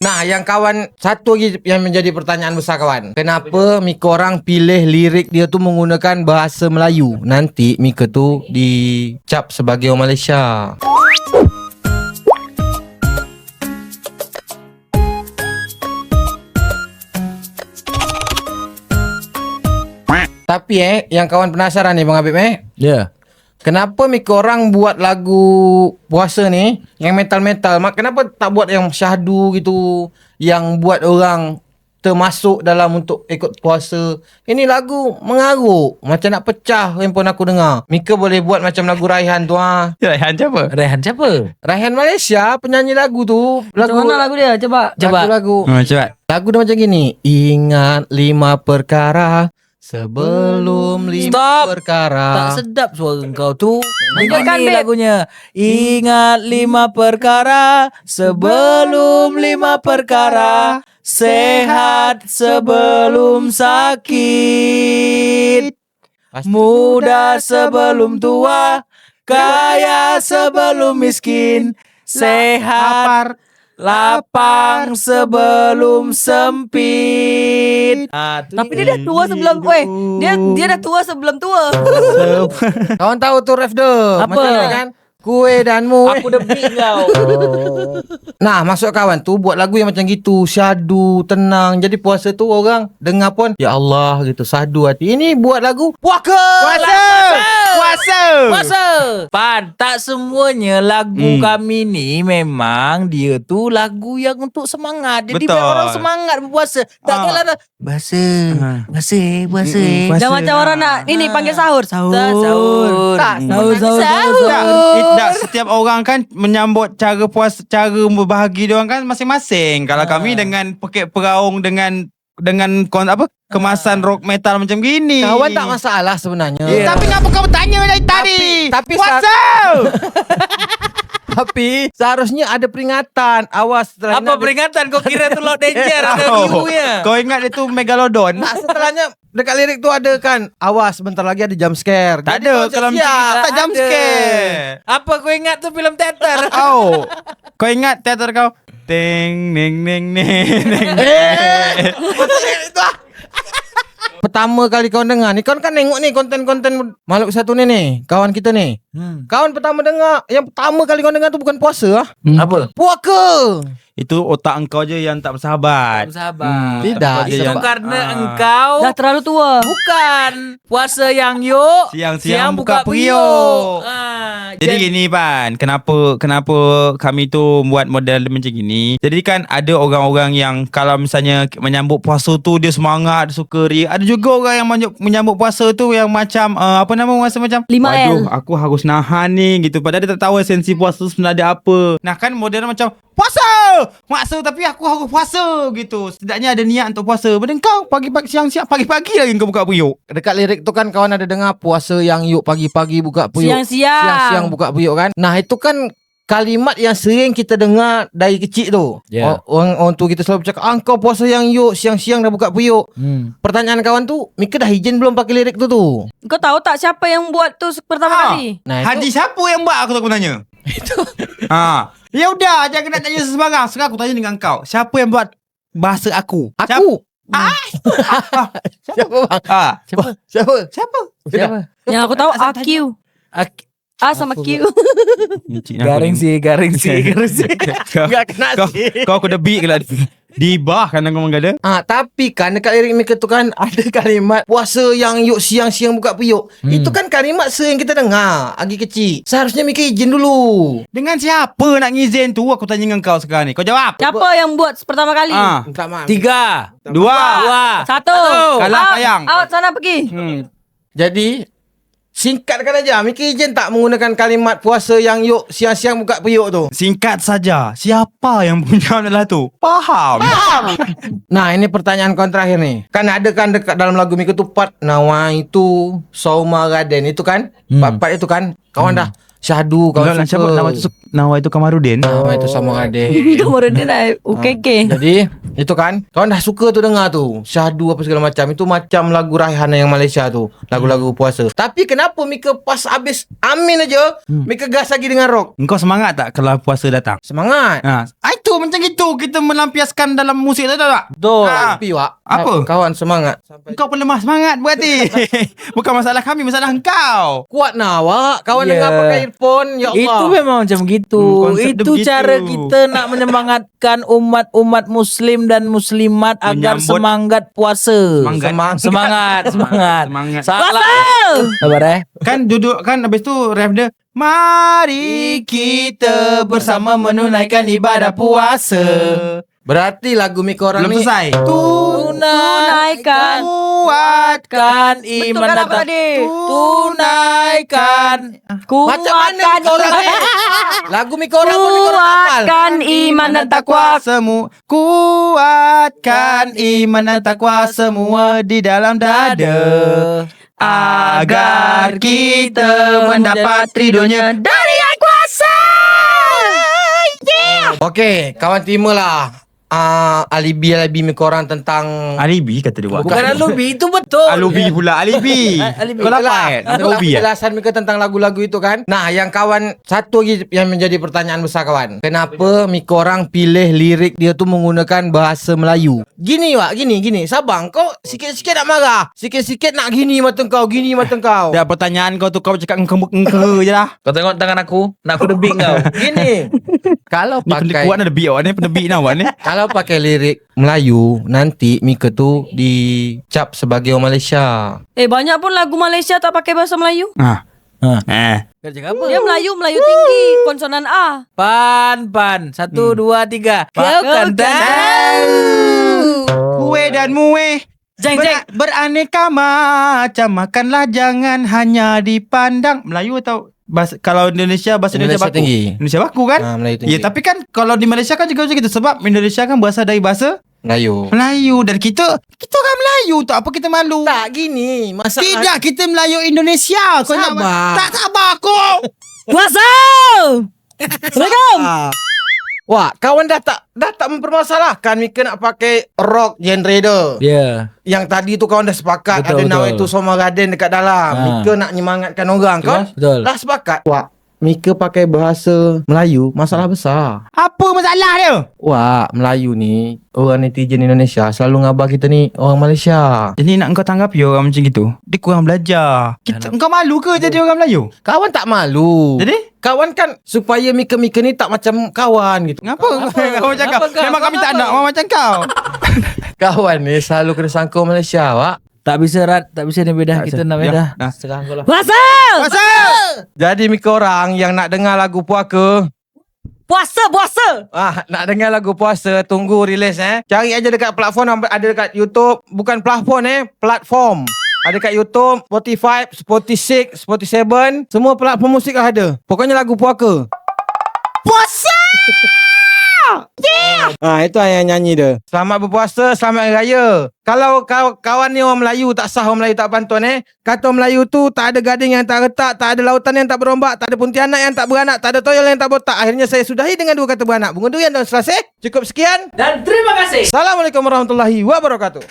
Nah, yang kawan satu lagi yang menjadi pertanyaan besar kawan. Kenapa Mika orang pilih lirik dia tu menggunakan bahasa Melayu? Nanti Mika tu dicap sebagai orang Malaysia. Tapi yang kawan penasaran ni Bang Habib Ya. kenapa Mika orang buat lagu puasa ni yang metal-metal? Kenapa tak buat yang syahdu gitu, yang buat orang termasuk dalam untuk ikut puasa? Ini lagu mengarut, macam nak pecah handphone aku dengar. Mika boleh buat macam lagu Raihan tu Raihan siapa? Raihan siapa? Raihan Malaysia, penyanyi lagu tu. Macam mana lagu dia? Coba. Lagu. Cepat. Lagu dia macam gini. Ingat 5 perkara sebelum 5 Stop. perkara. Tak sedap suara kau tu. Lanjutkan, Ini Beb. lagunya. Ingat 5 perkara sebelum 5 perkara. Sehat sebelum sakit. Muda sebelum tua. Kaya sebelum miskin. Sehat lapang sebelum sempit. Tapi dia dah tua sebelum dia dah tua sebelum tua. Kawan tahu tu ref dia. Apa? Macam mana kan? Kue dan mu. Aku dah beat kau. Nah, maksud kawan tu buat lagu yang macam gitu, syahdu, tenang. Jadi puasa tu orang dengar pun ya Allah gitu, syahdu hati. Ini buat lagu puaka. Puasa. Pan, tak semuanya lagu kami ni memang dia tu lagu yang untuk semangat. Jadi Betul. biar orang semangat berpuasa. Tak kira dah puasa. Dah macam orang nak ini panggil sahur. Sahur. Tak, sahur. Tak, Sahur, sahur, Tak, setiap orang kan menyambut cara puasa, cara berbahagi dia orang kan masing-masing. Kalau kami dengan pakai peraung dengan kemasan rock metal macam gini. Kawan tak masalah sebenarnya. Tapi kenapa kau bertanya dari tadi? tapi puasa. Tapi seharusnya ada peringatan. Awas setelah Apa peringatan? Kau kira tu Lord Danger ada view-nya? Kau ingat dia tu Megalodon? Nah, setelahnya dekat lirik tu ada kan, awas bentar lagi ada jump scare. Tak Jadi ada. kau macam Kalau macam siap. ni tak jump Ada. scare. Apa kau ingat tu filem teater? Oh, kau ingat teater kau? Ting ning ning ning ning. Pertama kali kau dengar ni, kau kan tengok ni konten-konten makhluk satu ni, kawan kita ni. Kawan pertama dengar, yang pertama kali kau dengar tu bukan puasa Apa? puaka. Itu otak engkau je yang tak bersahabat. Sahabat. Tidak, Otak kau je Itu yang- karena engkau Dah terlalu tua. bukan puasa yang yuk, Siang-siang buka periuk. periuk. Jadi gini Pan, kenapa kami tu buat model macam gini. Jadi kan ada orang-orang yang kalau misalnya menyambut puasa tu dia semangat, dia suka ria. Ada juga orang yang menyambut puasa tu yang macam rasa macam 5L. waduh, aku harus nahan ni gitu. Padahal dia tak tahu esensi puasa sebenarnya apa. Nah kan model macam puasa maksa tapi aku harus puasa gitu. Setidaknya ada niat untuk puasa. Pada kau pagi-pagi siang-siang pagi-pagi lagi kau buka periuk. Dekat lirik tu kan kawan ada dengar puasa yang yuk pagi-pagi buka periuk. Siang-siang. Siang-siang buka periuk kan. Nah, itu kan kalimat yang sering kita dengar dari kecil tu. Ya. Orang tu kita selalu bercakap, kau puasa yang yuk, siang-siang dah buka periuk. Pertanyaan kawan tu, Mika dah izin belum pakai lirik tu? Kau tahu tak siapa yang buat tu pertama kali? Nah, Haji siapa yang buat aku tak tanya. Ya udah, jangan nak tanya sembarang. Sekarang aku tanya dengan kau. Siapa yang buat bahasa aku? aku. Siapa bang? Siapa? Siapa? Siapa? Yang aku tahu AQ. A sama Q. Garing sih. Enggak kena sih. Kau aku dah beat ke lah. Dibah kan kau mengada. Tapi kan dekat lirik Mika tu kan ada kalimat puasa yang yuk siang-siang buka periuk. Itu kan kalimat sering kita dengar lagi kecil. Seharusnya Mika izin dulu. Dengan siapa nak ngizin tu? Aku tanya dengan kau sekarang ni. Kau jawab. Siapa yang buat pertama kali? Tak maaf. 3 Dua. 1. Kalah sayang. Out sana pergi. Jadi singkatkan aja, Mika izin tak menggunakan kalimat puasa yang yuk siang-siang buka periuk tu? Singkat saja. Siapa yang punya adalah tu? Faham. Nah, ini pertanyaan kau terakhir ni. Kan ada kan dekat dalam lagu Mika tu part Nawa itu Sauma Raden itu kan? Part itu kan? Kawan dah syahdu kawan suka. Nama itu Kamarudin. Nawa itu Sauma Raden. Kemarin dia dah UKK. Jadi Itu kan. Kawan dah suka tu dengar tu. Syahdu apa segala macam. Itu macam lagu Raihan yang Malaysia tu. Lagu-lagu puasa. Tapi kenapa Mika pas habis Amin aja, Mika gas lagi dengan rock? Engkau semangat tak kalau puasa datang? Semangat. Itu macam itu kita melampiaskan dalam musik tu tak? Betul. Tapi Wak, Apa? kawan semangat. Sampai Engkau pelemah semangat berarti. Bukan masalah kami, masalah engkau. kuat nah Wak. Kawan Ya. dengar pakai earphone. Ya Allah. Itu memang macam gitu. Konsep dia Itu begitu. cara kita nak menyemangatkan umat-umat muslim dan muslimat agar Menyambut- semangat puasa. Semangat. Semangat. Semangat. Salah. Sabar Kan duduk kan habis tu ref dia, mari kita bersama menunaikan ibadah puasa. Berarti lagu Mika orang Belum ni selesai. Tunaikan. Kuatkan iman Betul kan dan apa tadi? tunaikan. macam mana Kuatkan Mika orang ni? Lagu Mika orang pun Mika orang hafal. Kuatkan iman dan takwa. Kuatkan iman dan takwa semua di dalam dada agar kita mendapat ridhonya Dari yang kuasa. Okey, kawan terimalah alibi Mika orang tentang alibi kata dia. Bukan alibi, itu betul. Alibi pula alibi. Alibi. Kau dapat Tentang alibi ya? penjelasan Mika tentang lagu-lagu itu kan. Nah, yang kawan satu lagi yang menjadi pertanyaan besar kawan. Kenapa Mika orang pilih lirik dia tu menggunakan bahasa Melayu? Gini Wak, gini. Sabang, kau sikit-sikit nak marah. Sikit-sikit nak gini mata kau, gini mata kau. Dah pertanyaan kau tu kau cakap engke je lah. Kau tengok tangan aku, nak aku debing kau. Gini. Kalau Ni pakai kuat nak debit awak ni, pendebit nak awak ni. kalau pakai lirik Melayu, nanti Mika tu dicap sebagai orang Malaysia. Banyak pun lagu Malaysia tak pakai bahasa Melayu. Ha. Kau cakap apa? Dia Melayu tinggi, konsonan A. Pan. 1, 2, 3. Kau kan tahu. Kue dan mueh Jeng. beraneka macam, makanlah jangan hanya dipandang. Melayu atau bahasa, kalau Indonesia bahasa Indonesia baku. tinggi. Indonesia baku kan? Melayu tinggi. Ya, tapi kan kalau di Malaysia kan juga macam gitu, sebab Indonesia kan berasal dari bahasa Melayu. Melayu dan kita orang Melayu, tak apa kita malu. Tak gini, masalah Tidak, kita Melayu Indonesia. Kau nak Sabar. tak sabar aku. Puasa. Assalamualaikum. Wah, kawan dah tak mempermasalahkan Mika nak pakai rock genre. Ya. Yang tadi tu kawan dah sepakat Betul, ada nama betul. itu Soma Garden dekat dalam. Mika nak nyemangatkan orang. Kawan Betul. dah sepakat. Wah, Mika pakai bahasa Melayu, masalah besar. Apa masalah dia? Wah, Melayu ni, orang netizen Indonesia selalu ngabar kita ni orang Malaysia. Jadi nak kau tanggapi orang macam gitu, dia kurang belajar. Engkau malu ke jadi orang Melayu? Kawan tak malu. Jadi? Kawan kan supaya Mika ni tak macam kawan gitu. Ngapa kau macam kau? Kenapa kau? Memang kami tak nak orang macam kau. Kawan ni selalu kena sangka Malaysia, Wak. Tak bisa ni bedah, kita nak bedah. Dah. Serang kau lah. Puasa. Jadi Mika orang yang nak dengar lagu puaka, Puasa. nak dengar lagu puasa, tunggu rilis Cari aja dekat platform, ada dekat YouTube, bukan platform. Ada kat YouTube, Spotify, Spotify, 7, semua platform musik lah ada. Pokoknya lagu puaka. Puasa. Itu yang nyanyi dia. Selamat berpuasa, selamat Hari Raya. Kalau kawan ni orang Melayu tak sah, orang Melayu tak pantun kata orang Melayu tu tak ada gading yang tak retak, tak ada lautan yang tak berombak, tak ada pontianak yang tak beranak, tak ada toyol yang tak botak. Akhirnya saya sudahi dengan 2 kata beranak. Bunga durian dan selasih. Cukup sekian. Dan terima kasih. Assalamualaikum warahmatullahi wabarakatuh.